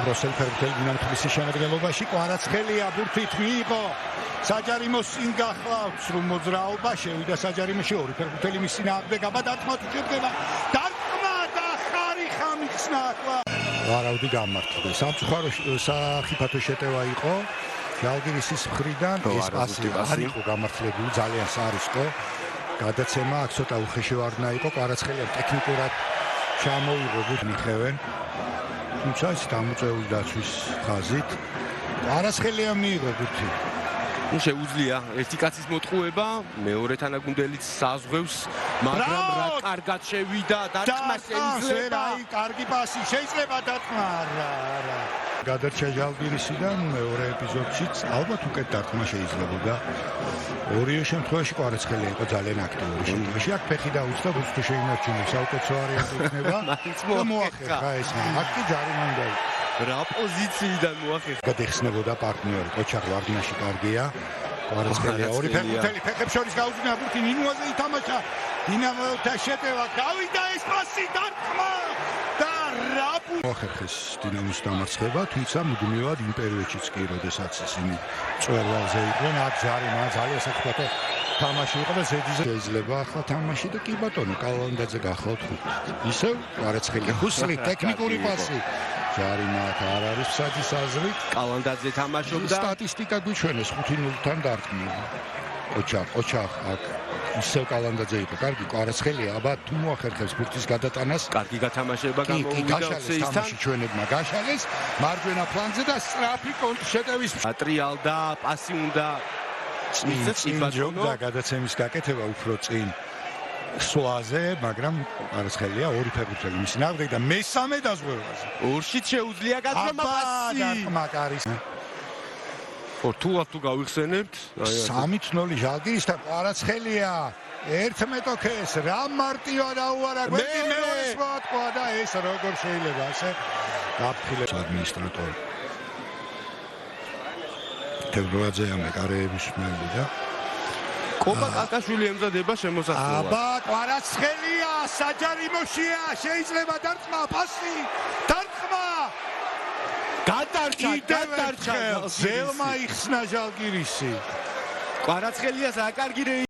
როსელფერდელი დინამიტის შემადგენლობაში კვარაცხელია ბურთით მიიღო საჯარიმოს წინ გახლავთ სრულ მოძრაობა შევიდა საჯარიმოში ორი ფეხბურთელი მის წინააღმდეგ დარტყმა თუ შედგება დარტყმა და ხარიხა მიხსნა ახლა ვარავდი გამართლდა საფრთხო შეტევა იყო ჟალგირისის მხრიდან ეს პასი არ იყო გამართლებული ძალიან სარისკო გადაცემა აქ ცოტა უხეშევარდნა იყო კვარაცხელიამ ტექნიკურად ჩამოიღო ბურთი მიხევენ თუმცა ის დამოწეული დაცვის ხაზით კვარაცხელიამ მიიღო ბურთი შეუძლია ერთი კაცის მოტყუება მეორე თანაგუნდელიც საზღვევს მაგრამ რა კარგად შევიდა დარტყმა შეიძლება აი კარგი პასი შეიძლება დარტყმა არა გადარჩა ჟალგირისიდან მეორე ეპიზოდშიც ალბათ უკეთ დარტყმა შეიძლებოდა ორივე შემთხვევაში კვარაცხელია იყო ძალიან აქტიური შემთხვევაში აქ ფეხი დაუწდა ბურთს შეინარჩუნა საუკეთესო ვარიანტი იქნება და მოახერხა ეს აქ კი ჯარიმა უნდა იყოს რა პოზიციიდან მოახერხა გადახსნებოდა პარტნიორი ოჩახ ვარდნაში კარგია კვარაცხელია ორი ფეხბურთელი ფეხებს შორის გაუძინა ბურთი ნინუაზე ითამაშა დინამოთა შეტევა გავიდა ეს პასი დარტყმა და რაბუ მოახერხეს დინამოს დამარცხება თუმცა მუდმივად იმ პერიოდშიც კი როდესაც ისინი წვერვალზე იყვნენ აქ ჯარიმა ძალიან საფრთხო თამაში იყო და ზედიზე შეიძლება ახლა თამაში და კი ბატონო კალანდაძე გახლავთ ისევ კვარაცხელია ხუსლი ტექნიკური პასი ჯარიმა არ არის საჯის აზრით კალანდაძე თამაშობდა სტატისტიკა გვიჩვენეს 5-0-თან დარტყმა ოჩახ აქ ისევ კალანდაძე იყო კარგი კვარაცხელია აბა თუ მოახერხებს ბურთის გადატანას კარგი გათამაშება გამოვიდა ოსეისთან ჩვენებმა გაშალეს მარჯვენა ფლანგზე და სწრაფი კონტრშეტევის ატრიალდა პასი უნდა წინჯობდა გადაცემის გაკეთება უფრო წინ სვაზე მაგრამ კვარაცხელია ორი ფეხბურთელი მის ნაგვდე და მესამე დაზღვევაზე ორშიც შეუძლია გათამაშება პასი დარტყმა კარის თუ გავიხსენებთ 3-0 ჟალგირისთან კვარაცხელია 11 ოქეს რა მარტივად დაუარა გვერდი მეორეს მოატყვა და ეს როგორ შეიძლება ასე გაფრთხილებს ადმინისტრატორი თევროაძეა მეკარეების მელი და კოპა კაკაშვილი ემზადება შემოსასწრებლად აბა კვარაცხელია საჯარიმოშია შეიძლება დარტყმა პასი დარტყმა გადარჩა ზელმა იხსნა ჟალგირისი კვარაცხელიას რა კარგი